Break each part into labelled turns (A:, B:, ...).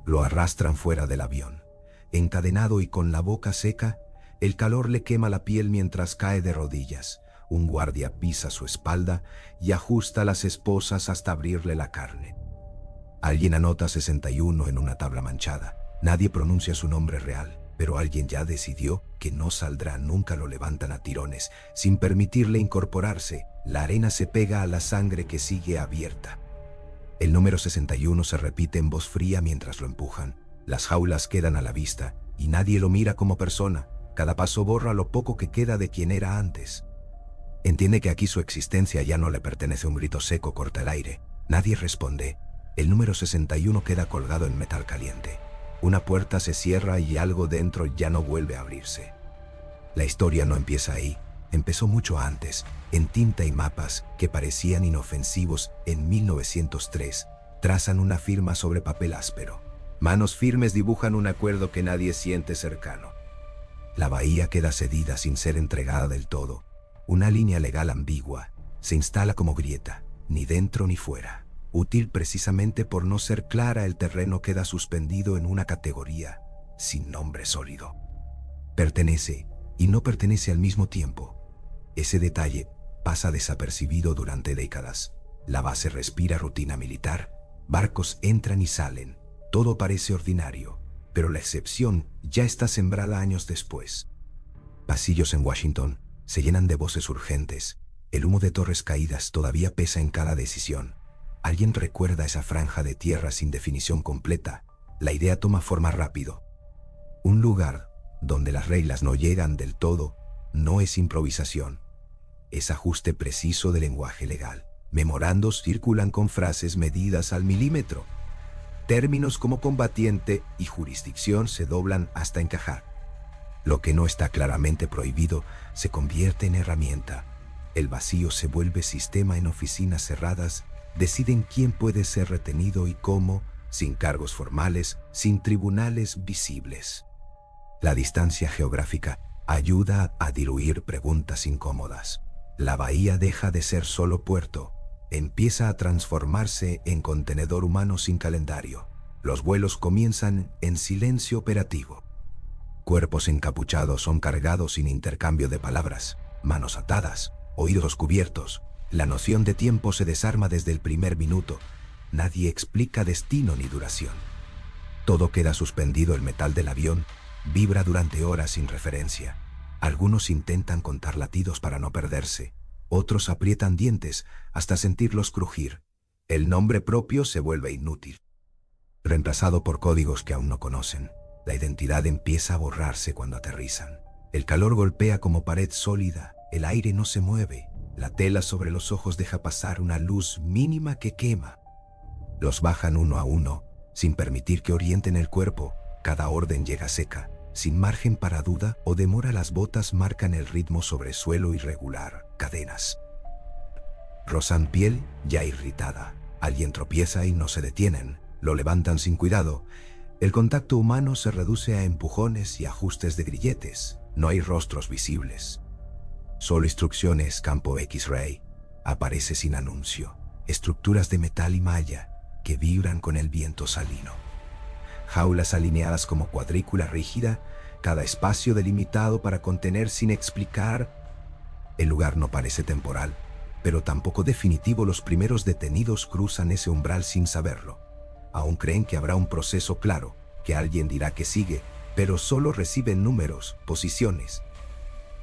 A: Lo arrastran fuera del avión. Encadenado y con la boca seca, el calor le quema la piel mientras cae de rodillas. Un guardia pisa su espalda y ajusta las esposas hasta abrirle la carne. Alguien anota 61 en una tabla manchada. Nadie pronuncia su nombre real, pero alguien ya decidió que no saldrá. Nunca lo levantan a tirones, sin permitirle incorporarse. La arena se pega a la sangre que sigue abierta. El número 61 se repite en voz fría mientras lo empujan. Las jaulas quedan a la vista y nadie lo mira como persona. Cada paso borra lo poco que queda de quien era antes. Entiende que aquí su existencia ya no le pertenece. Un grito seco corta el aire. Nadie responde. El número 61 queda colgado en metal caliente. Una puerta se cierra y algo dentro ya no vuelve a abrirse. La historia no empieza ahí. Empezó mucho antes, en tinta y mapas que parecían inofensivos. En 1903, trazan una firma sobre papel áspero. Manos firmes dibujan un acuerdo que nadie siente cercano. La bahía queda cedida sin ser entregada del todo. Una línea legal ambigua se instala como grieta, ni dentro ni fuera. Útil precisamente por no ser clara, el terreno queda suspendido en una categoría sin nombre sólido. Pertenece y no pertenece al mismo tiempo. Ese detalle pasa desapercibido durante décadas. La base respira rutina militar, barcos entran y salen, todo parece ordinario, pero la excepción ya está sembrada años después. Pasillos en Washington se llenan de voces urgentes, el humo de torres caídas todavía pesa en cada decisión. Alguien recuerda esa franja de tierra sin definición completa. La idea toma forma rápido. Un lugar donde las reglas no llegan del todo no es improvisación. Es ajuste preciso del lenguaje legal. Memorandos circulan con frases medidas al milímetro. Términos como combatiente y jurisdicción se doblan hasta encajar. Lo que no está claramente prohibido se convierte en herramienta. El vacío se vuelve sistema. En oficinas cerradas deciden quién puede ser retenido y cómo, sin cargos formales, sin tribunales visibles. La distancia geográfica ayuda a diluir preguntas incómodas. La bahía deja de ser solo puerto, empieza a transformarse en contenedor humano sin calendario. Los vuelos comienzan en silencio operativo. Cuerpos encapuchados son cargados sin intercambio de palabras, manos atadas, oídos cubiertos. La noción de tiempo se desarma desde el primer minuto. Nadie explica destino ni duración. Todo queda suspendido. El metal del avión vibra durante horas sin referencia. Algunos intentan contar latidos para no perderse. Otros aprietan dientes hasta sentirlos crujir. El nombre propio se vuelve inútil, reemplazado por códigos que aún no conocen. La identidad empieza a borrarse cuando aterrizan. El calor golpea como pared sólida. El aire no se mueve. La tela sobre los ojos deja pasar una luz mínima que quema. Los bajan uno a uno, sin permitir que orienten el cuerpo. Cada orden llega seca, sin margen para duda o demora. Las botas marcan el ritmo sobre suelo irregular. Cadenas rozan piel ya irritada. Alguien tropieza y no se detienen. Lo levantan sin cuidado. El contacto humano se reduce a empujones y ajustes de grilletes. No hay rostros visibles. Solo instrucciones. Campo X-ray. Aparece sin anuncio. Estructuras de metal y malla que vibran con el viento salino. Jaulas alineadas como cuadrícula rígida, cada espacio delimitado para contener sin explicar. El lugar no parece temporal, pero tampoco definitivo. Los primeros detenidos cruzan ese umbral sin saberlo. Aún creen que habrá un proceso claro, que alguien dirá que sigue, pero solo reciben números, posiciones,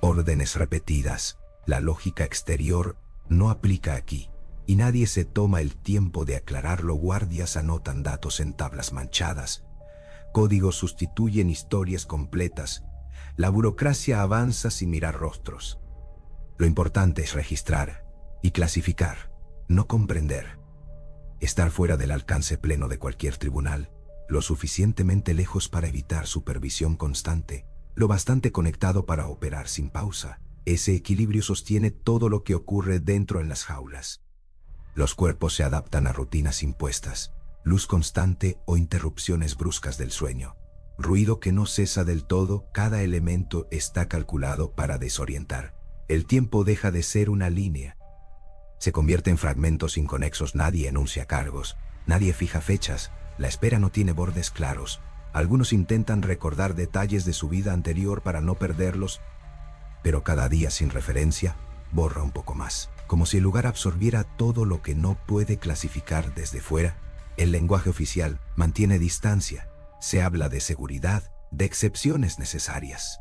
A: órdenes repetidas. La lógica exterior no aplica aquí, y nadie se toma el tiempo de aclararlo. Guardias anotan datos en tablas manchadas. Códigos sustituyen historias completas. La burocracia avanza sin mirar rostros. Lo importante es registrar y clasificar, no comprender. Estar fuera del alcance pleno de cualquier tribunal, lo suficientemente lejos para evitar supervisión constante, lo bastante conectado para operar sin pausa. Ese equilibrio sostiene todo lo que ocurre dentro en las jaulas. Los cuerpos se adaptan a rutinas impuestas, luz constante o interrupciones bruscas del sueño. Ruido que no cesa del todo. Cada elemento está calculado para desorientar. El tiempo deja de ser una línea. Se convierte en fragmentos inconexos. Nadie enuncia cargos, nadie fija fechas, La espera no tiene bordes claros. Algunos intentan recordar detalles de su vida anterior para no perderlos, pero cada día sin referencia borra un poco más, como si el lugar absorbiera todo lo que no puede clasificar desde fuera. El lenguaje oficial mantiene distancia. Se habla de seguridad, de excepciones necesarias,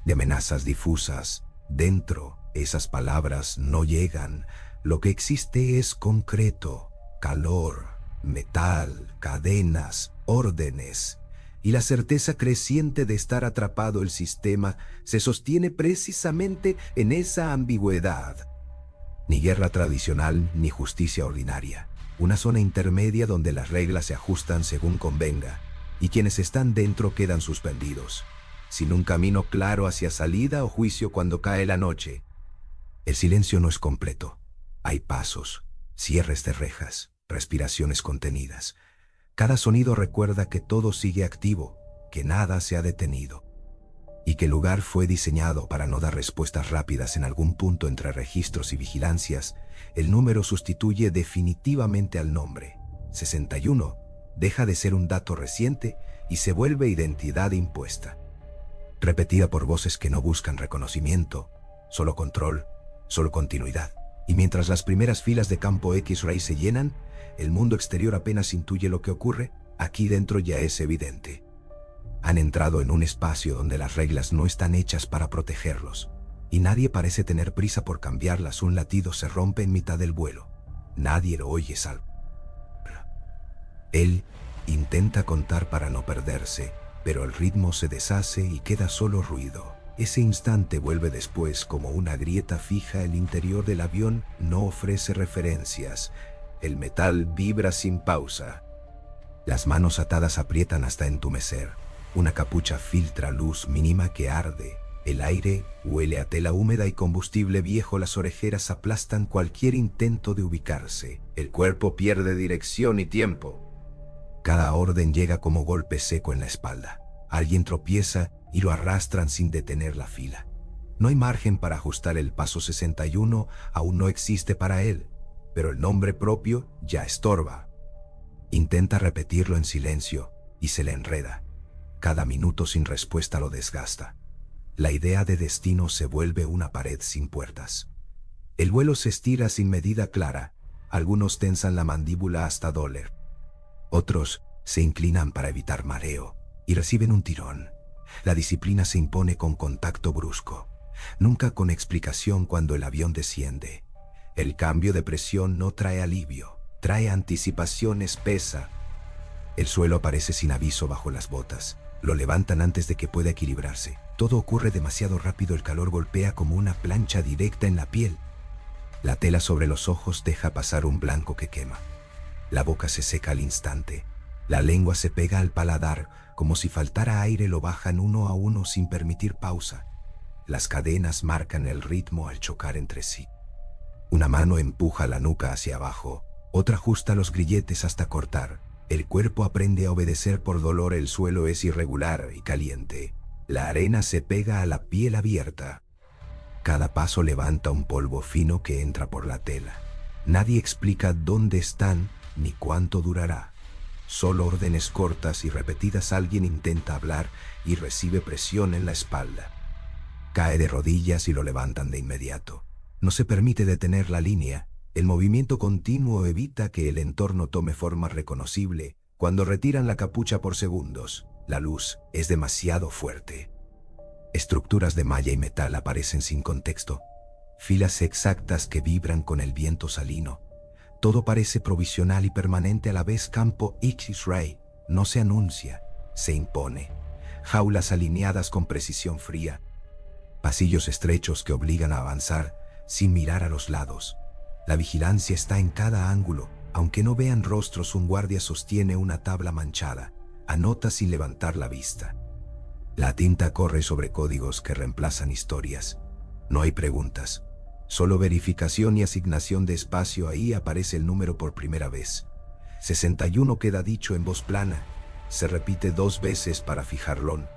A: de amenazas difusas. Dentro, esas palabras no llegan. Lo que existe es concreto, calor, metal, cadenas, órdenes. Y la certeza creciente de estar atrapado. El sistema se sostiene precisamente en esa ambigüedad. Ni guerra tradicional, ni justicia ordinaria. Una zona intermedia donde las reglas se ajustan según convenga, y quienes están dentro quedan suspendidos, sin un camino claro hacia salida o juicio cuando cae la noche. El silencio no es completo. Hay pasos, cierres de rejas, respiraciones contenidas. Cada sonido recuerda que todo sigue activo, que nada se ha detenido, y que el lugar fue diseñado para no dar respuestas rápidas. En algún punto entre registros y vigilancias, el número sustituye definitivamente al nombre. 61 deja de ser un dato reciente y se vuelve identidad impuesta, repetida por voces que no buscan reconocimiento, solo control, solo continuidad. Y mientras las primeras filas de campo X-Ray se llenan, el mundo exterior apenas intuye lo que ocurre. Aquí dentro ya es evidente. Han entrado en un espacio donde las reglas no están hechas para protegerlos, y nadie parece tener prisa por cambiarlas. Un latido se rompe en mitad del vuelo. Nadie lo oye salvo. Él intenta contar para no perderse, pero el ritmo se deshace y queda solo ruido. Ese instante vuelve después como una grieta fija. El interior del avión no ofrece referencias. El metal vibra sin pausa. Las manos atadas aprietan hasta entumecer. Una capucha filtra luz mínima que arde. El aire huele a tela húmeda y combustible viejo. Las orejeras aplastan cualquier intento de ubicarse. El cuerpo pierde dirección y tiempo. Cada orden llega como golpe seco en la espalda. Alguien tropieza y lo arrastran sin detener la fila. No hay margen para ajustar el paso. 61 aún no existe para él, pero el nombre propio ya estorba. Intenta repetirlo en silencio y se le enreda. Cada minuto sin respuesta lo desgasta. La idea de destino se vuelve una pared sin puertas. El vuelo se estira sin medida clara. Algunos tensan la mandíbula hasta doler. Otros se inclinan para evitar mareo y reciben un tirón. La disciplina se impone con contacto brusco, nunca con explicación. Cuando el avión desciende, el cambio de presión no trae alivio, trae anticipación espesa. El suelo aparece sin aviso bajo las botas. Lo levantan antes de que pueda equilibrarse. Todo ocurre demasiado rápido. El calor golpea como una plancha directa en la piel. La tela sobre los ojos deja pasar un blanco que quema. La boca se seca al instante. La lengua se pega al paladar, como si faltara aire. Lo bajan uno a uno sin permitir pausa. Las cadenas marcan el ritmo al chocar entre sí. Una mano empuja la nuca hacia abajo, otra ajusta los grilletes hasta cortar. El cuerpo aprende a obedecer por dolor. El suelo es irregular y caliente. La arena se pega a la piel abierta. Cada paso levanta un polvo fino que entra por la tela. Nadie explica dónde están ni cuánto durará. Solo órdenes cortas y repetidas. Alguien intenta hablar y recibe presión en la espalda. Cae de rodillas y lo levantan de inmediato. No se permite detener la línea. El movimiento continuo evita que el entorno tome forma reconocible. Cuando retiran la capucha por segundos, la luz es demasiado fuerte. Estructuras de malla y metal aparecen sin contexto. Filas exactas que vibran con el viento salino. Todo parece provisional y permanente a la vez. Campo X-Ray no se anuncia, se impone. Jaulas alineadas con precisión fría. Pasillos estrechos que obligan a avanzar sin mirar a los lados. La vigilancia está en cada ángulo. Aunque no vean rostros, un guardia sostiene una tabla manchada. Anota sin levantar la vista. La tinta corre sobre códigos que reemplazan historias. No hay preguntas. Solo verificación y asignación de espacio. Ahí aparece el número por primera vez. 61 queda dicho en voz plana. Se repite 2 veces para fijarlo.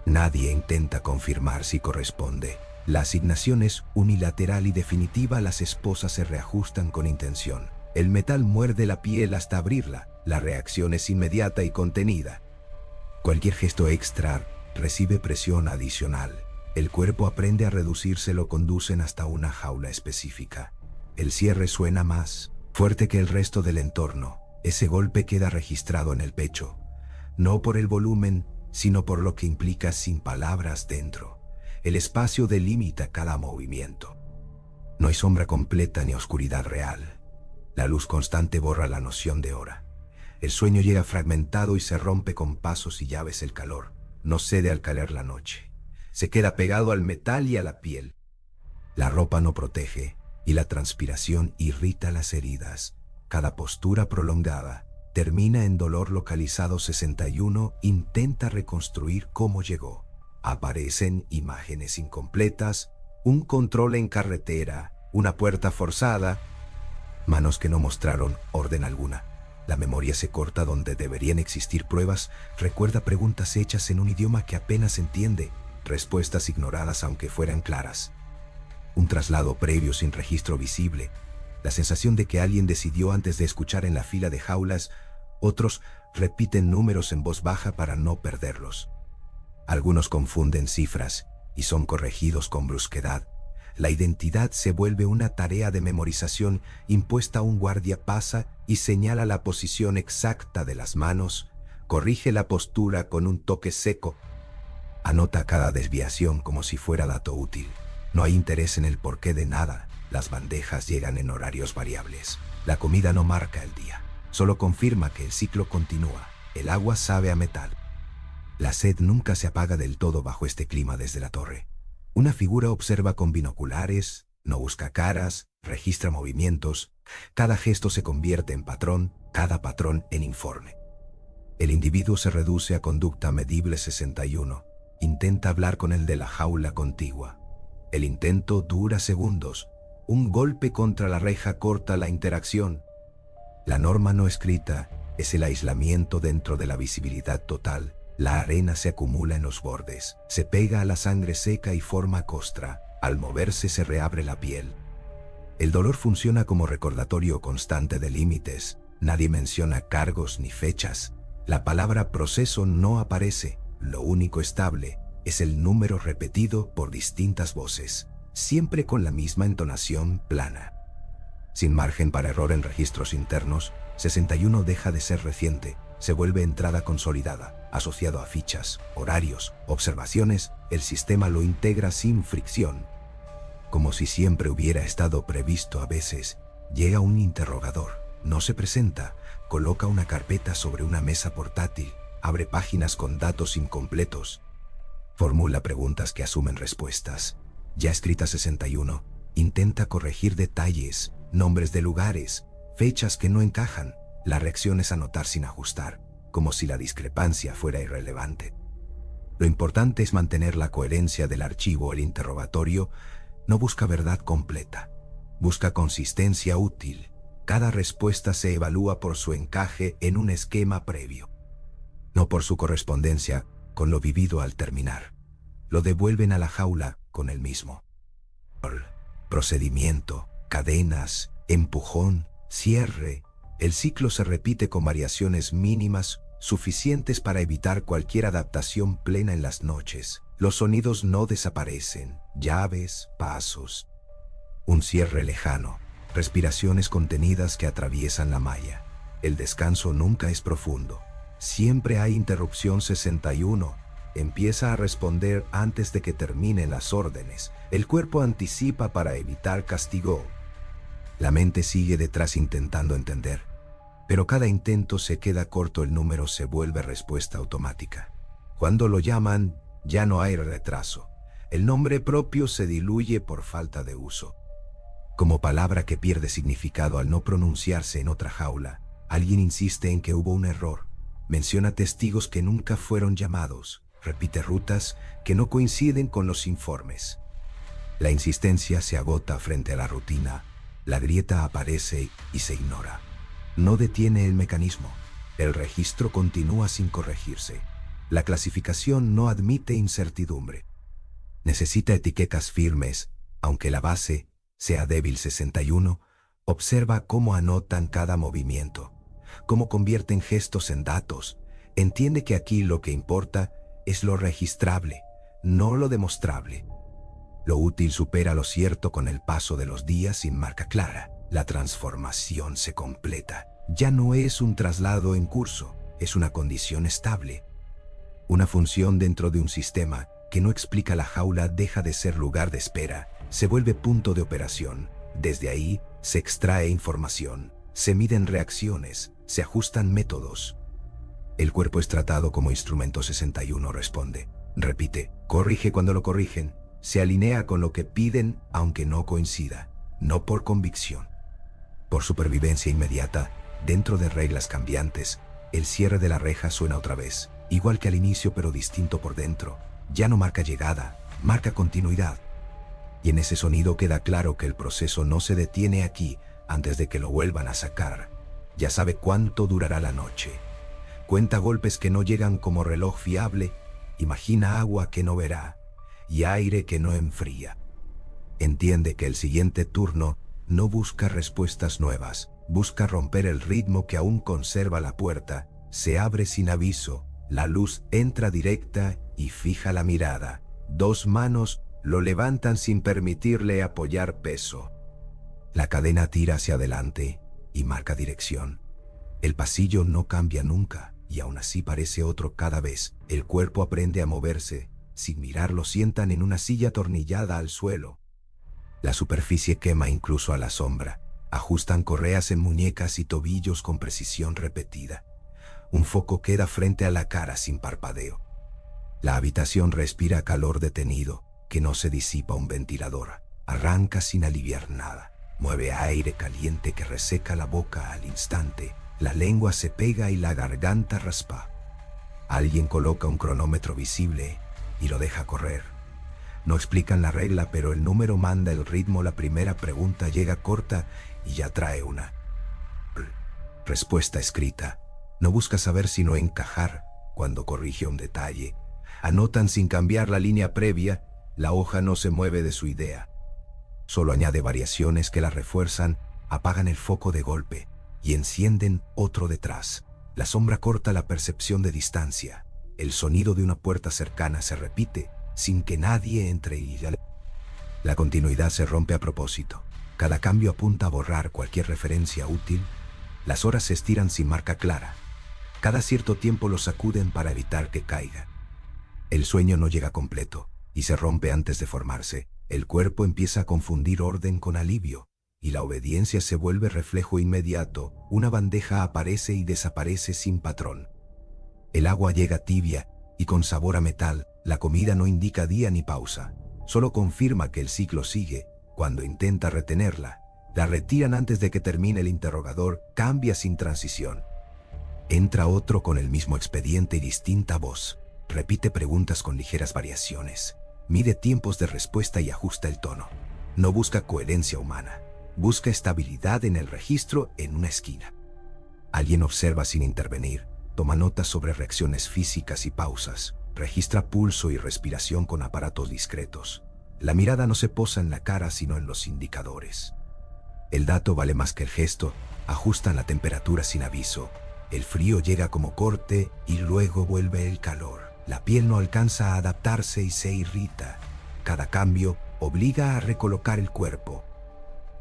A: Nadie intenta confirmar si corresponde. La asignación es unilateral y definitiva. Las esposas se reajustan con intención. El metal muerde la piel hasta abrirla. La reacción es inmediata y contenida. Cualquier gesto extra recibe presión adicional. El cuerpo aprende a reducirse, lo conducen hasta una jaula específica. El cierre suena más fuerte que el resto del entorno. Ese golpe queda registrado en el pecho, no por el volumen, sino por lo que implica sin palabras dentro. El espacio delimita cada movimiento. No hay sombra completa ni oscuridad real. La luz constante borra la noción de hora. El sueño llega fragmentado y se rompe con pasos y llaves. El calor no cede al caer la noche. Se queda pegado al metal y a la piel. La ropa no protege y la transpiración irrita las heridas. Cada postura prolongada termina en dolor localizado. 61 intenta reconstruir cómo llegó. Aparecen imágenes incompletas, un control en carretera, una puerta forzada, manos que no mostraron orden alguna. La memoria se corta donde deberían existir pruebas. Recuerda preguntas hechas en un idioma que apenas entiende, respuestas ignoradas aunque fueran claras. Un traslado previo sin registro visible. La sensación de que alguien decidió antes de escuchar en la fila de jaulas. Otros repiten números en voz baja para no perderlos. Algunos confunden cifras y son corregidos con brusquedad. La identidad se vuelve una tarea de memorización impuesta. Un guardia pasa y señala la posición exacta de las manos, corrige la postura con un toque seco, anota cada desviación como si fuera dato útil. No hay interés en el porqué de nada. Las bandejas llegan en horarios variables. La comida no marca el día, solo confirma que el ciclo continúa. El agua sabe a metal. La sed nunca se apaga del todo bajo este clima. Desde la torre, una figura observa con binoculares, no busca caras, registra movimientos. Cada gesto se convierte en patrón, cada patrón en informe. El individuo se reduce a conducta medible. 61 intenta hablar con el de la jaula contigua. El intento dura segundos. Un golpe contra la reja corta la interacción. La norma no escrita es el aislamiento dentro de la visibilidad total. La arena se acumula en los bordes, se pega a la sangre seca y forma costra. Al moverse se reabre la piel. El dolor funciona como recordatorio constante de límites. Nadie menciona cargos ni fechas. La palabra proceso no aparece. Lo único estable es el número repetido por distintas voces, siempre con la misma entonación plana. Sin margen para error en registros internos, 61 deja de ser reciente. Se vuelve entrada consolidada, asociado a fichas, horarios, observaciones. El sistema lo integra sin fricción, como si siempre hubiera estado previsto. A veces llega un interrogador, no se presenta, coloca una carpeta sobre una mesa portátil, abre páginas con datos incompletos, formula preguntas que asumen respuestas ya escritas. 61 intenta corregir detalles, nombres de lugares, fechas que no encajan. La reacción es anotar sin ajustar, como si la discrepancia fuera irrelevante. Lo importante es mantener la coherencia del archivo. El interrogatorio no busca verdad completa, busca consistencia útil. Cada respuesta se evalúa por su encaje en un esquema previo, no por su correspondencia con lo vivido al terminar. Lo devuelven a la jaula con el mismo procedimiento, cadenas, empujón, cierre. El ciclo se repite con variaciones mínimas suficientes para evitar cualquier adaptación plena. En las noches, los sonidos no desaparecen. Llaves, pasos, un cierre lejano, respiraciones contenidas que atraviesan la malla. El descanso nunca es profundo. Siempre hay interrupción. 61 empieza a responder antes de que terminen las órdenes. El cuerpo anticipa para evitar castigo. La mente sigue detrás intentando entender, pero cada intento se queda corto. El número se vuelve respuesta automática. Cuando lo llaman, ya no hay retraso. El nombre propio se diluye por falta de uso, como palabra que pierde significado al no pronunciarse en otra jaula. Alguien insiste en que hubo un error, menciona testigos que nunca fueron llamados, repite rutas que no coinciden con los informes. La insistencia se agota frente a la rutina. La grieta aparece y se ignora. No detiene el mecanismo. El registro continúa sin corregirse. La clasificación no admite incertidumbre. Necesita etiquetas firmes, aunque la base sea débil. 61 Observa cómo anotan cada movimiento, cómo convierten gestos en datos. Entiende que aquí lo que importa es lo registrable, no lo demostrable. Lo útil supera lo cierto con el paso de los días sin marca clara. La transformación se completa. Ya no es un traslado en curso, es una condición estable. Una función dentro de un sistema que no explica la jaula deja de ser lugar de espera, se vuelve punto de operación. Desde ahí se extrae información, se miden reacciones, se ajustan métodos. El cuerpo es tratado como instrumento 61, responde, repite, corrige cuando lo corrigen, se alinea con lo que piden aunque no coincida, no por convicción. Por supervivencia inmediata, dentro de reglas cambiantes, el cierre de la reja suena otra vez, igual que al inicio pero distinto por dentro. Ya no marca llegada, marca continuidad. Y en ese sonido queda claro que el proceso no se detiene aquí antes de que lo vuelvan a sacar. Ya sabe cuánto durará la noche. Cuenta golpes que no llegan como reloj fiable, imagina agua que no verá y aire que no enfría. Entiende que el siguiente turno no busca respuestas nuevas, busca romper el ritmo que aún conserva la puerta, se abre sin aviso, la luz entra directa y fija la mirada. Dos manos lo levantan sin permitirle apoyar peso. La cadena tira hacia adelante y marca dirección. El pasillo no cambia nunca y aún así parece otro cada vez. El cuerpo aprende a moverse. Sin mirar lo sientan en una silla atornillada al suelo. La superficie quema incluso a la sombra. Ajustan correas en muñecas y tobillos con precisión repetida. Un foco queda frente a la cara sin parpadeo. La habitación respira calor detenido, que no se disipa un ventilador. Arranca sin aliviar nada. Mueve aire caliente que reseca la boca al instante. La lengua se pega y la garganta raspa. Alguien coloca un cronómetro visible y lo deja correr. No explican la regla, pero el número manda el ritmo. La primera pregunta llega corta y ya trae una respuesta escrita. No busca saber sino encajar cuando corrige un detalle. Anotan sin cambiar la línea previa. La hoja no se mueve de su idea. Solo añade variaciones que la refuerzan, apagan el foco de golpe y encienden otro detrás. La sombra corta la percepción de distancia. El sonido de una puerta cercana se repite sin que nadie entre y ya. La continuidad se rompe a propósito. Cada cambio apunta a borrar cualquier referencia útil. Las horas se estiran sin marca clara. Cada cierto tiempo lo sacuden para evitar que caiga. El sueño no llega completo y se rompe antes de formarse. El cuerpo empieza a confundir orden con alivio y la obediencia se vuelve reflejo inmediato. Una bandeja aparece y desaparece sin patrón. El agua llega tibia y con sabor a metal. La comida no indica día ni pausa, solo confirma que el ciclo sigue. Cuando intenta retenerla, la retiran antes de que termine el interrogador, cambia sin transición. Entra otro con el mismo expediente y distinta voz. Repite preguntas con ligeras variaciones. Mide tiempos de respuesta y ajusta el tono. No busca coherencia humana, busca estabilidad en el registro en una esquina. Alguien observa sin intervenir, toma notas sobre reacciones físicas y pausas. Registra pulso y respiración con aparatos discretos. La mirada no se posa en la cara sino en los indicadores. El dato vale más que el gesto. Ajustan la temperatura sin aviso. El frío llega como corte y luego vuelve el calor. La piel no alcanza a adaptarse y se irrita. Cada cambio obliga a recolocar el cuerpo.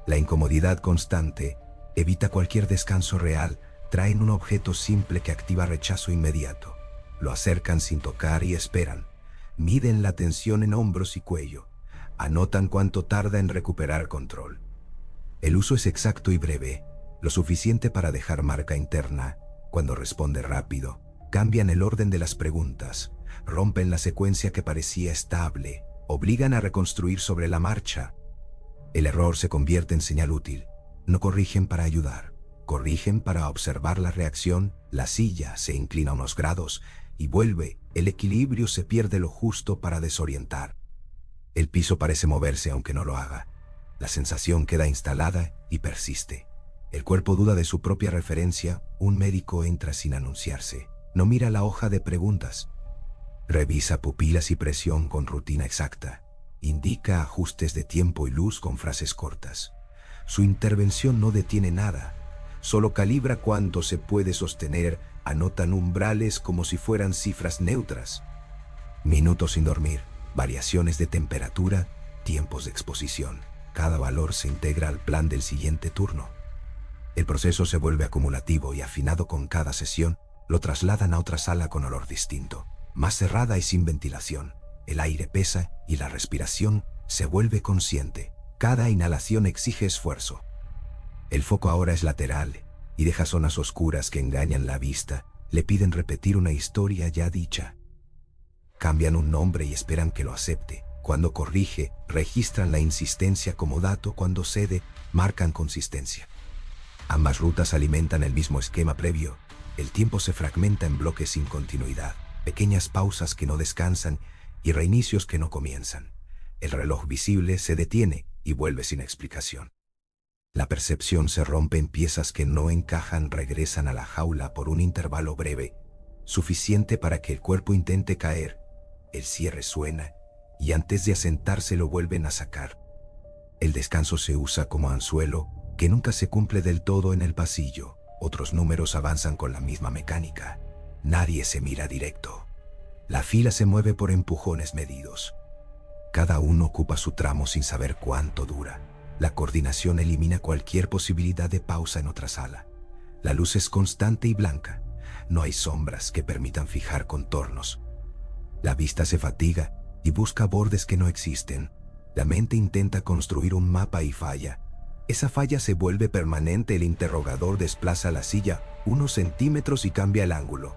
A: La incomodidad constante evita cualquier descanso real. Traen un objeto simple que activa rechazo inmediato. Lo acercan sin tocar y esperan. Miden la tensión en hombros y cuello. Anotan cuánto tarda en recuperar control. El uso es exacto y breve, lo suficiente para dejar marca interna. Cuando responde rápido, cambian el orden de las preguntas, rompen la secuencia que parecía estable, obligan a reconstruir sobre la marcha. El error se convierte en señal útil. No corrigen para ayudar, corrigen para observar la reacción. La silla se inclina unos grados y vuelve. El equilibrio se pierde lo justo para desorientar. El piso parece moverse aunque no lo haga. La sensación queda instalada y persiste. El cuerpo duda de su propia referencia. Un médico entra sin anunciarse. No mira la hoja de preguntas. Revisa pupilas y presión con rutina exacta. Indica ajustes de tiempo y luz con frases cortas. Su intervención no detiene nada, solo calibra cuánto se puede sostener, anotan umbrales como si fueran cifras neutras. Minutos sin dormir, variaciones de temperatura, tiempos de exposición. Cada valor se integra al plan del siguiente turno. El proceso se vuelve acumulativo y afinado con cada sesión, lo trasladan a otra sala con olor distinto, más cerrada y sin ventilación. El aire pesa y la respiración se vuelve consciente. Cada inhalación exige esfuerzo. El foco ahora es lateral y deja zonas oscuras que engañan la vista. Le piden repetir una historia ya dicha. Cambian un nombre y esperan que lo acepte. Cuando corrige, registran la insistencia como dato. Cuando cede, marcan consistencia. Ambas rutas alimentan el mismo esquema previo. El tiempo se fragmenta en bloques sin continuidad, pequeñas pausas que no descansan y reinicios que no comienzan. El reloj visible se detiene y vuelve sin explicación. La percepción se rompe en piezas que no encajan, regresan a la jaula por un intervalo breve, suficiente para que el cuerpo intente caer. El cierre suena y antes de asentarse lo vuelven a sacar. El descanso se usa como anzuelo que nunca se cumple del todo en el pasillo. Otros números avanzan con la misma mecánica. Nadie se mira directo. La fila se mueve por empujones medidos. Cada uno ocupa su tramo sin saber cuánto dura. La coordinación elimina cualquier posibilidad de pausa en otra sala. La luz es constante y blanca. No hay sombras que permitan fijar contornos. La vista se fatiga y busca bordes que no existen. La mente intenta construir un mapa y falla. Esa falla se vuelve permanente. El interrogador desplaza la silla unos centímetros y cambia el ángulo.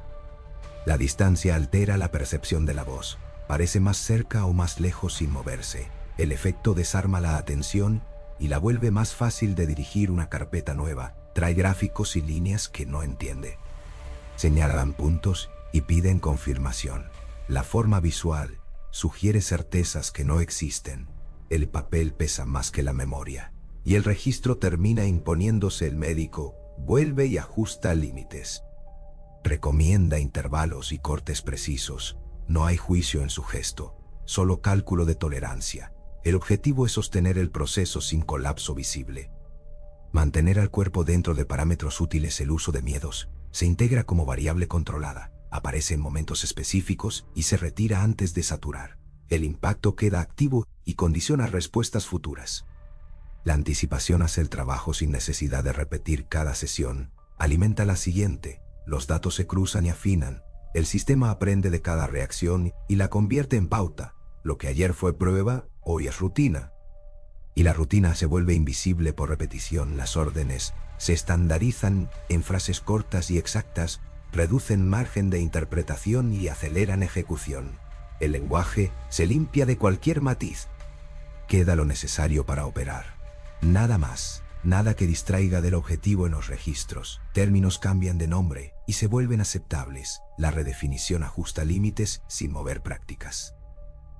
A: La distancia altera la percepción de la voz. Parece más cerca o más lejos sin moverse. El efecto desarma la atención y la vuelve más fácil de dirigir una carpeta nueva. Trae gráficos y líneas que no entiende. Señalan puntos y piden confirmación. La forma visual sugiere certezas que no existen. El papel pesa más que la memoria. Y el registro termina imponiéndose. El médico vuelve y ajusta límites. Recomienda intervalos y cortes precisos. No hay juicio en su gesto, solo cálculo de tolerancia. El objetivo es sostener el proceso sin colapso visible. Mantener al cuerpo dentro de parámetros útiles. El uso de miedos se integra como variable controlada. Aparece en momentos específicos y se retira antes de saturar. El impacto queda activo y condiciona respuestas futuras. La anticipación hace el trabajo sin necesidad de repetir cada sesión. Alimenta la siguiente. Los datos se cruzan y afinan. El sistema aprende de cada reacción y la convierte en pauta. Lo que ayer fue prueba, hoy es rutina. Y la rutina se vuelve invisible por repetición. Las órdenes se estandarizan en frases cortas y exactas, reducen margen de interpretación y aceleran ejecución. El lenguaje se limpia de cualquier matiz. Queda lo necesario para operar. Nada más. Nada que distraiga del objetivo en los registros. Términos cambian de nombre y se vuelven aceptables. La redefinición ajusta límites sin mover prácticas.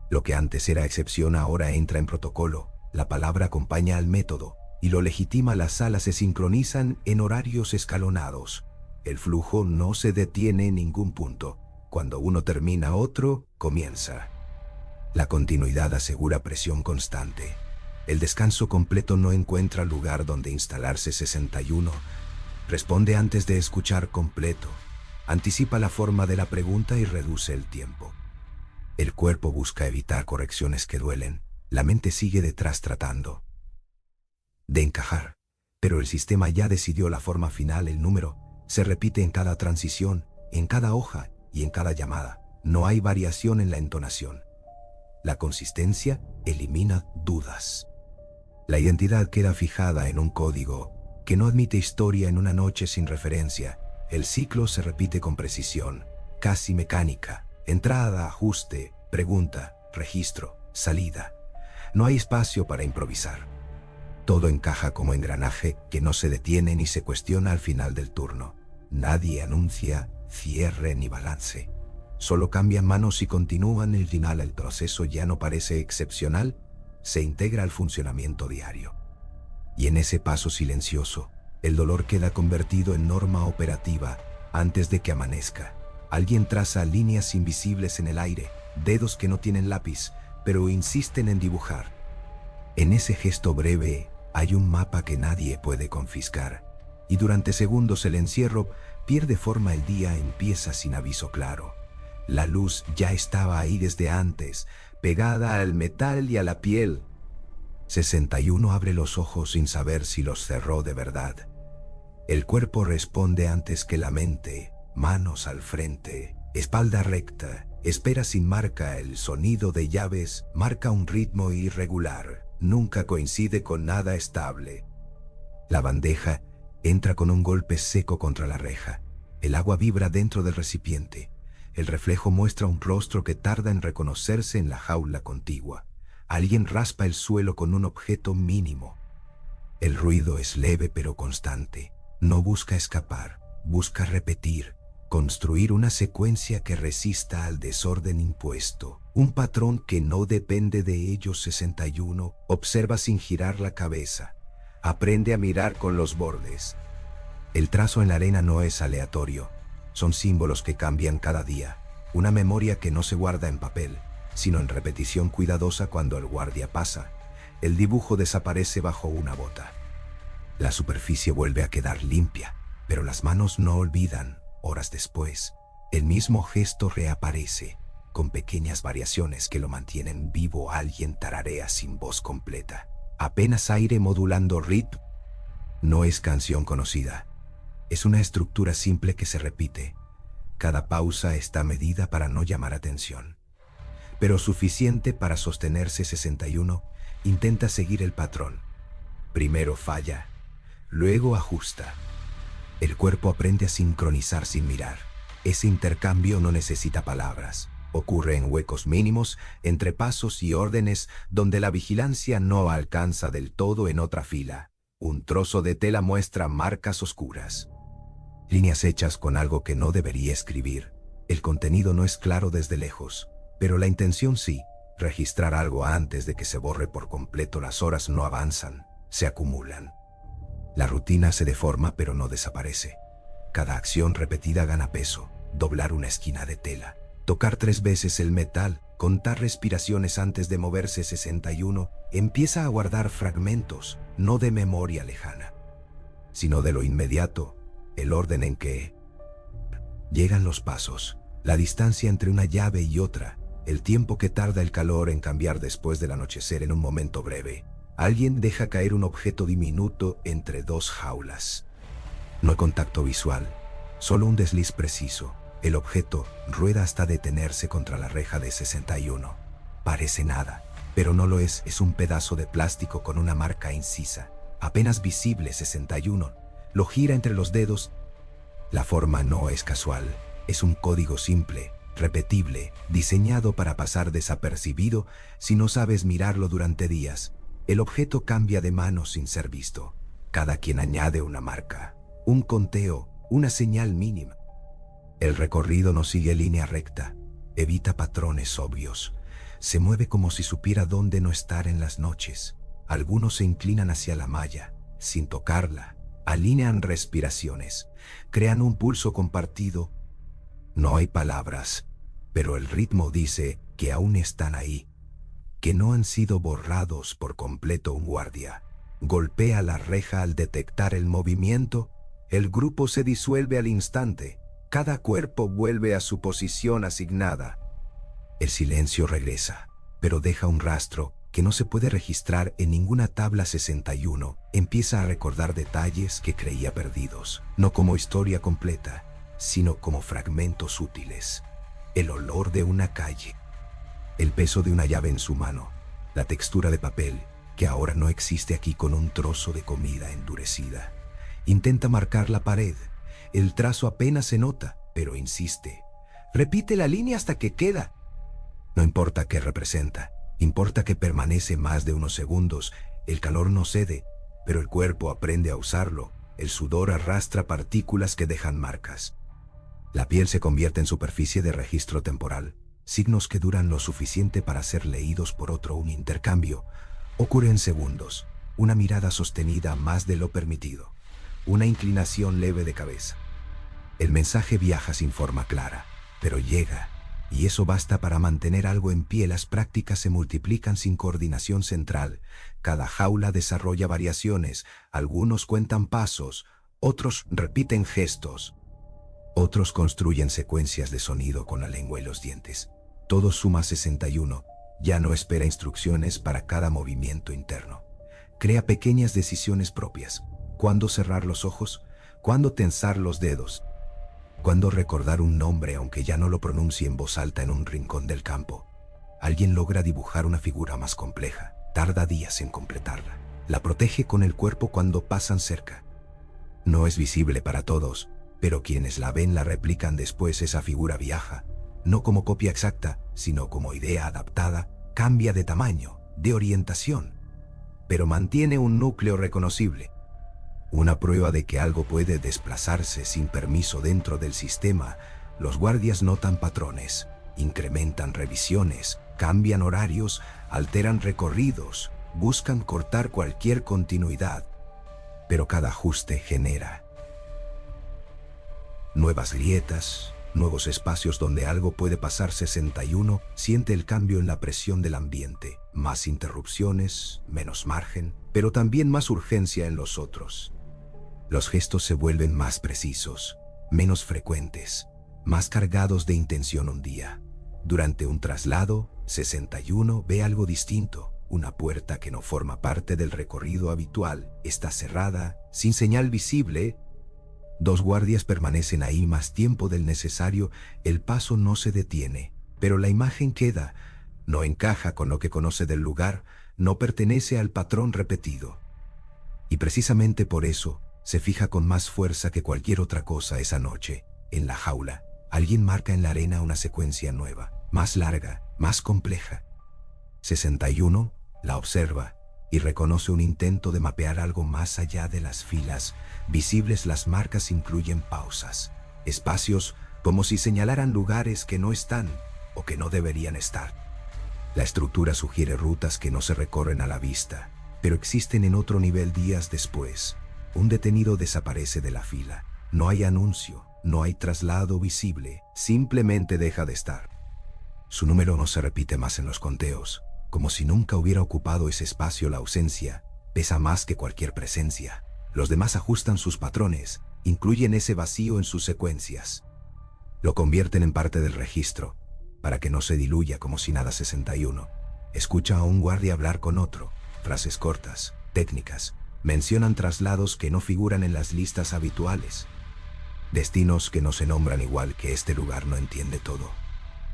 A: Lo que antes era excepción ahora entra en protocolo. La palabra acompaña al método y lo legitima. Las salas se sincronizan en horarios escalonados. El flujo no se detiene en ningún punto. Cuando uno termina, otro comienza. La continuidad asegura presión constante. El descanso completo no encuentra lugar donde instalarse. 61. Responde antes de escuchar completo. Anticipa la forma de la pregunta y reduce el tiempo. El cuerpo busca evitar correcciones que duelen. La mente sigue detrás tratando de encajar. Pero el sistema ya decidió la forma final. El número se repite en cada transición, en cada hoja y en cada llamada. No hay variación en la entonación. La consistencia elimina dudas. La identidad queda fijada en un código que no admite historia. En una noche sin referencia, el ciclo se repite con precisión, casi mecánica. Entrada, ajuste, pregunta, registro, salida. No hay espacio para improvisar. Todo encaja como engranaje que no se detiene ni se cuestiona al final del turno. Nadie anuncia cierre ni balance. Solo cambian manos y continúan el final. El proceso ya no parece excepcional. Se integra al funcionamiento diario. Y en ese paso silencioso, el dolor queda convertido en norma operativa antes de que amanezca. Alguien traza líneas invisibles en el aire, dedos que no tienen lápiz, pero insisten en dibujar. En ese gesto breve Hay un mapa que nadie puede confiscar, y durante segundos el encierro pierde forma. El día empieza sin aviso claro. La luz ya estaba ahí desde antes, pegada al metal y a la piel. 61 abre los ojos sin saber si los cerró de verdad. El cuerpo responde antes que la mente, manos al frente, espalda recta, espera sin marca. El sonido de llaves marca un ritmo irregular, nunca coincide con nada estable. La bandeja entra con un golpe seco contra la reja. El agua vibra dentro del recipiente. El reflejo muestra un rostro que tarda en reconocerse en la jaula contigua. Alguien raspa el suelo con un objeto mínimo. El ruido es leve pero constante. No busca escapar, busca repetir, construir una secuencia que resista al desorden impuesto. Un patrón que no depende de ellos. 61 observa sin girar la cabeza. Aprende a mirar con los bordes. El trazo en la arena no es aleatorio. Son símbolos que cambian cada día. Una memoria que no se guarda en papel, sino en repetición cuidadosa. Cuando el guardia pasa, el dibujo desaparece bajo una bota. La superficie vuelve a quedar limpia, pero las manos no olvidan. Horas después, el mismo gesto reaparece, con pequeñas variaciones que lo mantienen vivo. Alguien tararea sin voz completa, apenas aire modulando ritmo. No es canción conocida. Es una estructura simple que se repite. Cada pausa está medida para no llamar atención, pero suficiente para sostenerse. 61 intenta seguir el patrón. Primero falla, luego ajusta. El cuerpo aprende a sincronizar sin mirar. Ese intercambio no necesita palabras. Ocurre en huecos mínimos, entre pasos y órdenes, donde la vigilancia no alcanza del todo. En otra fila, un trozo de tela muestra marcas oscuras. Líneas hechas con algo que no debería escribir. El contenido no es claro desde lejos, pero la intención sí. Registrar algo antes de que se borre por completo. Las horas no avanzan, se acumulan. La rutina se deforma pero no desaparece. Cada acción repetida gana peso. Doblar una esquina de tela, tocar 3 veces el metal, contar respiraciones antes de moverse. 61 empieza a guardar fragmentos, no de memoria lejana, sino de lo inmediato. El orden en que llegan los pasos, la distancia entre una llave y otra, el tiempo que tarda el calor en cambiar después del anochecer. En un momento breve, alguien deja caer un objeto diminuto entre 2 jaulas. No hay contacto visual, solo un desliz preciso. El objeto rueda hasta detenerse contra la reja de 61. Parece nada, pero no lo es. Es un pedazo de plástico con una marca incisa, apenas visible. 61 lo gira entre los dedos. La forma no es casual, es un código simple, repetible, diseñado para pasar desapercibido si no sabes mirarlo durante días. El objeto cambia de manos sin ser visto. Cada quien añade una marca, un conteo, una señal mínima. El recorrido no sigue línea recta, evita patrones obvios. Se mueve como si supiera dónde no estar en las noches. Algunos se inclinan hacia la malla, sin tocarla. Alinean respiraciones, crean un pulso compartido. No hay palabras, pero el ritmo dice que aún están ahí, que no han sido borrados por completo. Un guardia golpea la reja al detectar el movimiento. El grupo se disuelve al instante. Cada cuerpo vuelve a su posición asignada. El silencio regresa, pero deja un rastro que no se puede registrar en ninguna tabla. 61 empieza a recordar detalles que creía perdidos, no como historia completa, sino como fragmentos útiles. El olor de una calle, el peso de una llave en su mano, la textura de papel que ahora no existe aquí. Con un trozo de comida endurecida, intenta marcar la pared. El trazo apenas se nota, pero insiste. Repite la línea hasta que queda. No importa qué representa. Importa que permanece más de unos segundos. El calor no cede, pero el cuerpo aprende a usarlo. El sudor arrastra partículas que dejan marcas. La piel se convierte en superficie de registro temporal. Signos que duran lo suficiente para ser leídos por otro. Un intercambio ocurre en segundos. Una mirada sostenida más de lo permitido. Una inclinación leve de cabeza. El mensaje viaja sin forma clara, pero llega. Y eso basta para mantener algo en pie. Las prácticas se multiplican sin coordinación central. Cada jaula desarrolla variaciones. Algunos cuentan pasos, otros repiten gestos, otros construyen secuencias de sonido con la lengua y los dientes. Todo suma 61. Ya no espera instrucciones para cada movimiento interno. Crea pequeñas decisiones propias. ¿Cuándo cerrar los ojos? ¿Cuándo tensar los dedos? ¿Cuándo recordar un nombre aunque ya no lo pronuncie en voz alta en un rincón del campo? Alguien logra dibujar una figura más compleja. Tarda días en completarla. La protege con el cuerpo cuando pasan cerca. No es visible para todos, pero quienes la ven la replican después. Esa figura viaja, no como copia exacta, sino como idea adaptada. Cambia de tamaño, de orientación, pero mantiene un núcleo reconocible. Una prueba de que algo puede desplazarse sin permiso dentro del sistema. Los guardias notan patrones, incrementan revisiones, cambian horarios, alteran recorridos, buscan cortar cualquier continuidad. Pero cada ajuste genera nuevas grietas, nuevos espacios donde algo puede pasar. 61. Siente el cambio en la presión del ambiente. Más interrupciones, menos margen, pero también más urgencia en los otros. Los gestos se vuelven más precisos, menos frecuentes, más cargados de intención. Un día, durante un traslado, 61 ve algo distinto. Una puerta que no forma parte del recorrido habitual está cerrada, sin señal visible. Dos guardias permanecen ahí más tiempo del necesario. El paso no se detiene, pero la imagen queda. No encaja con lo que conoce del lugar, no pertenece al patrón repetido. Y precisamente por eso, se fija con más fuerza que cualquier otra cosa. Esa noche, en la jaula, alguien marca en la arena una secuencia nueva, más larga, más compleja. 61 la observa y reconoce un intento de mapear algo más allá de las filas visibles. Las marcas incluyen pausas, espacios, como si señalaran lugares que no están o que no deberían estar. La estructura sugiere rutas que no se recorren a la vista, pero existen en otro nivel. Días después, un detenido desaparece de la fila. No hay anuncio, no hay traslado visible, simplemente deja de estar. Su número no se repite más en los conteos, como si nunca hubiera ocupado ese espacio. La ausencia pesa más que cualquier presencia. Los demás ajustan sus patrones, incluyen ese vacío en sus secuencias. Lo convierten en parte del registro, para que no se diluya como si nada. 61 escucha a un guardia hablar con otro. Frases cortas, técnicas, mencionan traslados que no figuran en las listas habituales. Destinos que no se nombran. Igual que este lugar no entiende todo,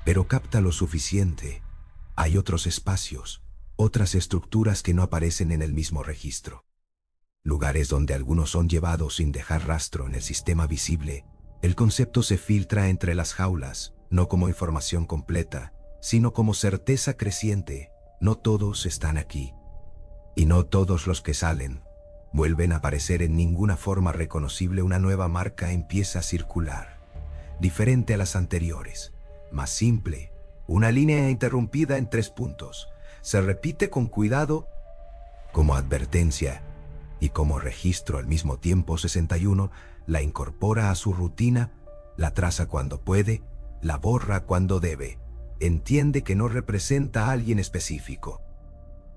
A: pero capta lo suficiente. Hay otros espacios, otras estructuras que no aparecen en el mismo registro. Lugares donde algunos son llevados sin dejar rastro en el sistema visible. El concepto se filtra entre las jaulas, no como información completa, sino como certeza creciente. No todos están aquí. Y no todos los que salen vuelven a aparecer en ninguna forma reconocible. Una nueva marca empieza a circular, diferente a las anteriores, más simple. Una línea interrumpida en 3 puntos. Se repite con cuidado, como advertencia y como registro al mismo tiempo. 61 la incorpora a su rutina, la traza cuando puede, la borra cuando debe. Entiende que no representa a alguien específico.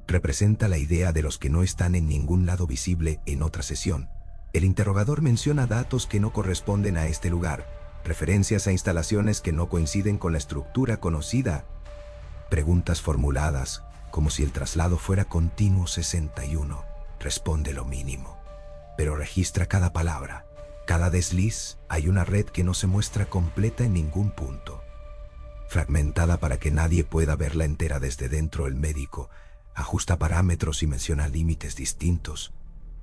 A: Representa la idea de los que no están en ningún lado visible. En otra sesión, el interrogador menciona datos que no corresponden a este lugar, referencias a instalaciones que no coinciden con la estructura conocida, preguntas formuladas como si el traslado fuera continuo. 61 responde lo mínimo, pero registra cada palabra, cada desliz. Hay una red que no se muestra completa en ningún punto, fragmentada para que nadie pueda verla entera desde dentro. El médico ajusta parámetros y menciona límites distintos,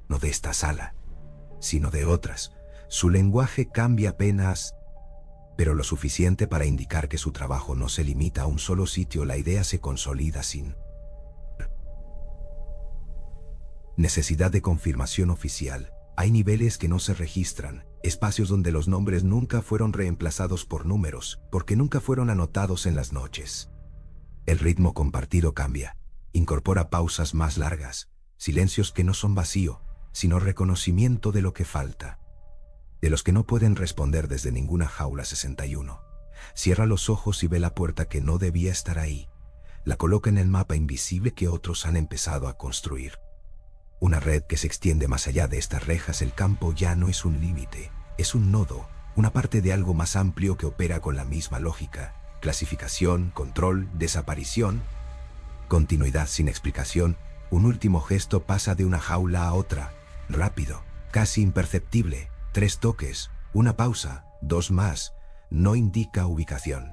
A: no de esta sala, sino de otras. Su lenguaje cambia apenas, pero lo suficiente para indicar que su trabajo no se limita a un solo sitio. La idea se consolida sin necesidad de confirmación oficial. Hay niveles que no se registran, espacios donde los nombres nunca fueron reemplazados por números, porque nunca fueron anotados en las noches. El ritmo compartido cambia, incorpora pausas más largas, silencios que no son vacío, sino reconocimiento de lo que falta, de los que no pueden responder desde ninguna jaula. 61 Cierra los ojos y ve la puerta que no debía estar ahí. La coloca en el mapa invisible que otros han empezado a construir. Una red que se extiende más allá de estas rejas. El campo ya no es un límite, es un nodo, una parte de algo más amplio que opera con la misma lógica. Clasificación, control, desaparición, continuidad sin explicación. Un último gesto pasa de una jaula a otra, rápido, casi imperceptible. 3 toques, una pausa, 2 más. No indica ubicación.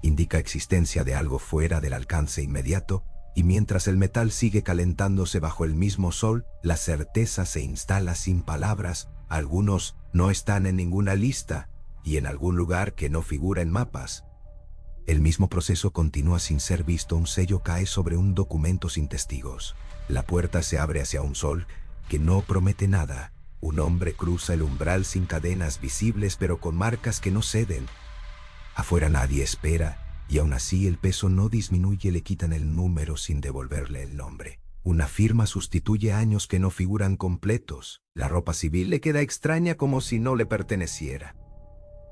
A: Indica existencia de algo fuera del alcance inmediato, y mientras el metal sigue calentándose bajo el mismo sol, la certeza se instala sin palabras. Algunos no están en ninguna lista, y en algún lugar que no figura en mapas. El mismo proceso continúa sin ser visto. Un sello cae sobre un documento sin testigos. La puerta se abre hacia un sol que no promete nada. Un hombre cruza el umbral sin cadenas visibles, pero con marcas que no ceden. Afuera nadie espera, y aún así el peso no disminuye. Le quitan el número sin devolverle el nombre. Una firma sustituye años que no figuran completos. La ropa civil le queda extraña, como si no le perteneciera.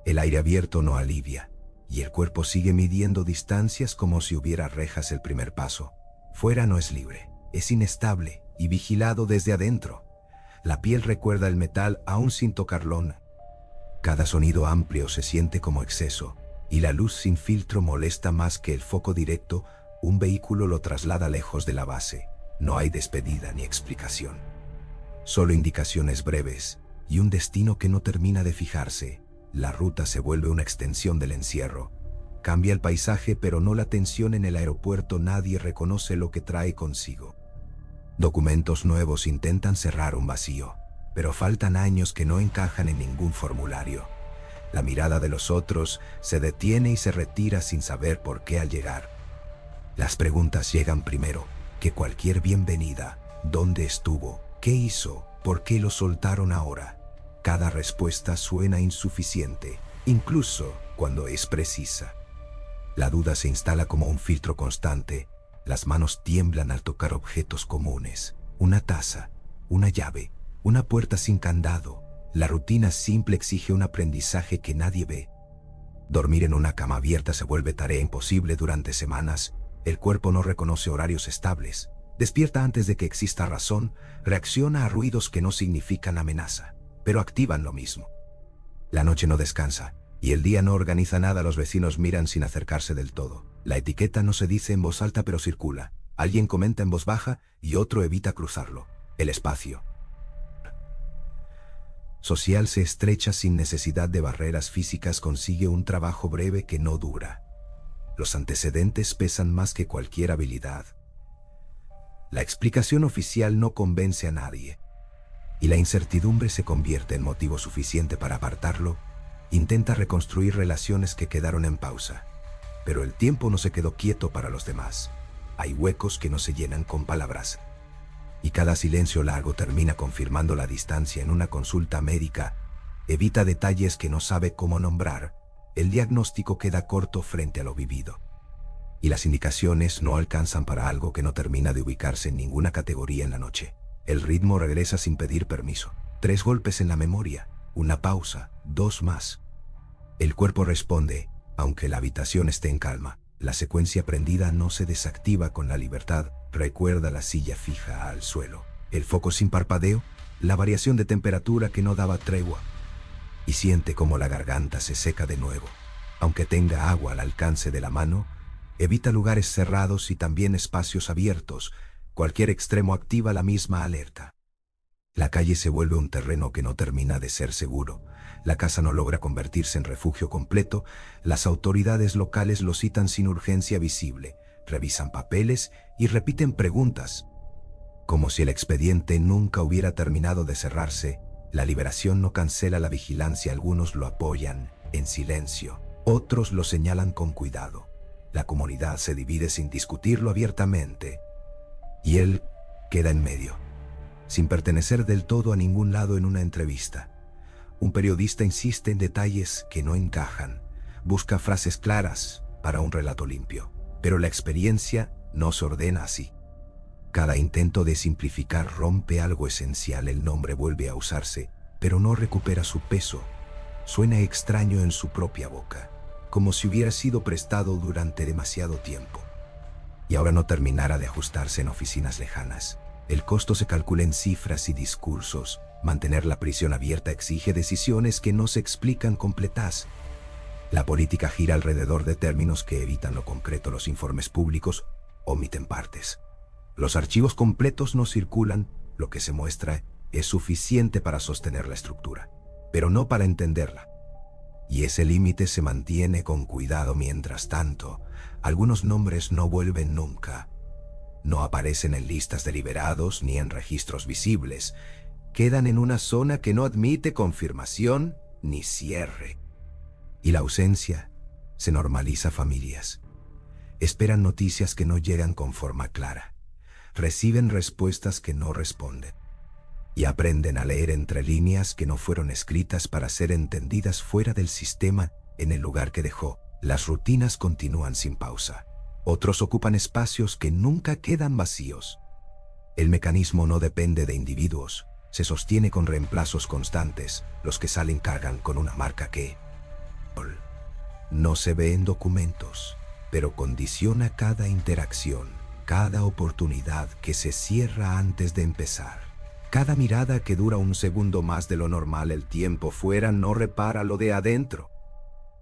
A: El aire abierto no alivia, y el cuerpo sigue midiendo distancias como si hubiera rejas. El primer paso. Fuera no es libre, es inestable y vigilado desde adentro. La piel recuerda el metal aún sin tocarlo. Cada sonido amplio se siente como exceso, y la luz sin filtro molesta más que el foco directo. Un vehículo lo traslada lejos de la base. No hay despedida ni explicación. Solo indicaciones breves y un destino que no termina de fijarse. La ruta se vuelve una extensión del encierro. Cambia el paisaje, pero no la tensión en el aeropuerto. Nadie reconoce lo que trae consigo. Documentos nuevos intentan cerrar un vacío, pero faltan años que no encajan en ningún formulario. La mirada de los otros se detiene y se retira sin saber por qué al llegar. Las preguntas llegan primero que cualquier bienvenida. ¿Dónde estuvo? ¿Qué hizo? ¿Por qué lo soltaron ahora? Cada respuesta suena insuficiente, incluso cuando es precisa. La duda se instala como un filtro constante. Las manos tiemblan al tocar objetos comunes. Una taza, una llave, una puerta sin candado. La rutina simple exige un aprendizaje que nadie ve. Dormir en una cama abierta se vuelve tarea imposible durante semanas. El cuerpo no reconoce horarios estables. Despierta antes de que exista razón. Reacciona a ruidos que no significan amenaza, pero activan lo mismo. La noche no descansa, y el día no organiza nada. Los vecinos miran sin acercarse del todo. La etiqueta no se dice en voz alta, pero circula. Alguien comenta en voz baja y otro evita cruzarlo. El espacio social se estrecha sin necesidad de barreras físicas. Consigue un trabajo breve que no dura. Los antecedentes pesan más que cualquier habilidad. La explicación oficial no convence a nadie, y la incertidumbre se convierte en motivo suficiente para apartarlo. Intenta reconstruir relaciones que quedaron en pausa, pero el tiempo no se quedó quieto para los demás. Hay huecos que no se llenan con palabras, y cada silencio largo termina confirmando la distancia. En una consulta médica, evita detalles que no sabe cómo nombrar. El diagnóstico queda corto frente a lo vivido, y las indicaciones no alcanzan para algo que no termina de ubicarse en ninguna categoría. En la noche, el ritmo regresa sin pedir permiso. 3 golpes en la memoria, una pausa, 2 más. El cuerpo responde, aunque la habitación esté en calma. La secuencia prendida no se desactiva con la libertad. Recuerda la silla fija al suelo, el foco sin parpadeo, la variación de temperatura que no daba tregua. Y siente como la garganta se seca de nuevo. Aunque tenga agua al alcance de la mano, evita lugares cerrados y también espacios abiertos. Cualquier extremo activa la misma alerta. La calle se vuelve un terreno que no termina de ser seguro. La casa no logra convertirse en refugio completo. Las autoridades locales lo citan sin urgencia visible, revisan papeles y repiten preguntas, como si el expediente nunca hubiera terminado de cerrarse. La liberación no cancela la vigilancia. Algunos lo apoyan en silencio, otros lo señalan con cuidado. La comunidad se divide sin discutirlo abiertamente, y él queda en medio, sin pertenecer del todo a ningún lado. En una entrevista, un periodista insiste en detalles que no encajan, busca frases claras para un relato limpio, pero la experiencia no se ordena así. Cada intento de simplificar rompe algo esencial. El nombre vuelve a usarse, pero no recupera su peso. Suena extraño en su propia boca. como si hubiera sido prestado durante demasiado tiempo. Y ahora no terminara de ajustarse en oficinas lejanas. El costo se calcula en cifras y discursos. Mantener la prisión abierta exige decisiones que no se explican completas. La política gira alrededor de términos que evitan lo concreto. Los informes públicos omiten partes. Los archivos completos no circulan. Lo que se muestra es suficiente para sostener la estructura, pero no para entenderla. Y ese límite se mantiene con cuidado. Mientras tanto, algunos nombres no vuelven nunca. No aparecen en listas de liberados ni en registros visibles. Quedan en una zona que no admite confirmación ni cierre. Y la ausencia se normaliza. Familias esperan noticias que no llegan con forma clara. Reciben respuestas que no responden. Y aprenden a leer entre líneas que no fueron escritas para ser entendidas fuera del sistema, en el lugar que dejó. Las rutinas continúan sin pausa. Otros ocupan espacios que nunca quedan vacíos. El mecanismo no depende de individuos. Se sostiene con reemplazos constantes. Los que salen cargan con una marca que no se ve en documentos, pero condiciona cada interacción, cada oportunidad que se cierra antes de empezar. Cada mirada que dura un segundo más de lo normal. El tiempo fuera no repara lo de adentro.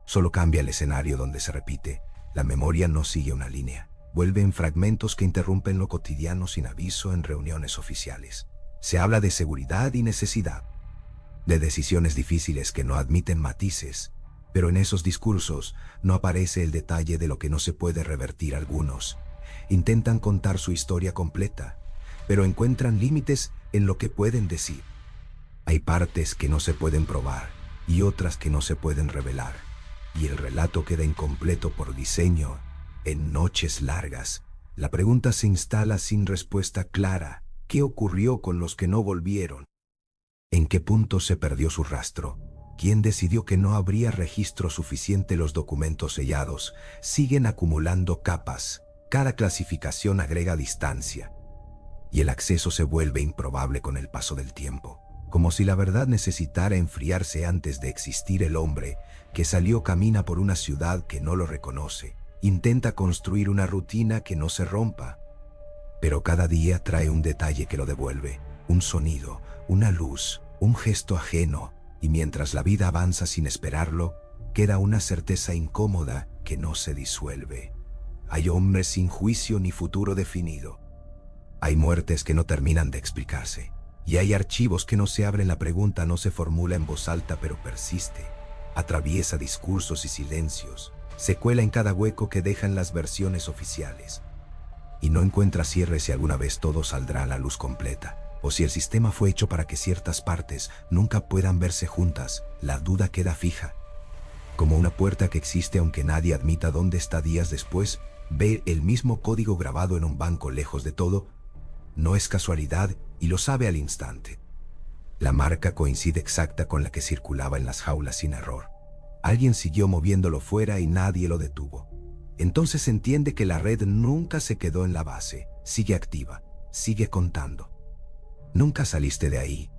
A: Solo cambia el escenario donde se repite. La memoria no sigue una línea. Vuelve en fragmentos que interrumpen lo cotidiano sin aviso en reuniones oficiales. Se habla de seguridad y necesidad, de decisiones difíciles que no admiten matices, pero en esos discursos no aparece el detalle de lo que no se puede revertir. Algunos intentan contar su historia completa, pero encuentran límites en lo que pueden decir. Hay partes que no se pueden probar y otras que no se pueden revelar, y el relato queda incompleto por diseño. En noches largas, la pregunta se instala sin respuesta clara. ¿Qué ocurrió con los que no volvieron? ¿En qué punto se perdió su rastro? ¿Quién decidió que no habría registro suficiente? Los documentos sellados siguen acumulando capas. Cada clasificación agrega distancia, y el acceso se vuelve improbable con el paso del tiempo. Como si la verdad necesitara enfriarse antes de existir. El hombre que salió camina por una ciudad que no lo reconoce. Intenta construir una rutina que no se rompa, pero cada día trae un detalle que lo devuelve. Un sonido, una luz, un gesto ajeno. Y mientras la vida avanza sin esperarlo, queda una certeza incómoda que no se disuelve. Hay hombres sin juicio ni futuro definido. Hay muertes que no terminan de explicarse. Y hay archivos que no se abren. La pregunta no se formula en voz alta, pero persiste. Atraviesa discursos y silencios. Se cuela en cada hueco que dejan las versiones oficiales. Y no encuentra cierre. Si alguna vez todo saldrá a la luz completa, o si el sistema fue hecho para que ciertas partes nunca puedan verse juntas. La duda queda fija, como una puerta que existe aunque nadie admita dónde está. Días después, ve el mismo código grabado en un banco lejos de todo. No es casualidad y lo sabe al instante. La marca coincide exacta con la que circulaba en las jaulas sin error. Alguien siguió moviéndolo fuera y nadie lo detuvo. Entonces se entiende que la red nunca se quedó en la base. Sigue activa, sigue contando. Nunca saliste de ahí,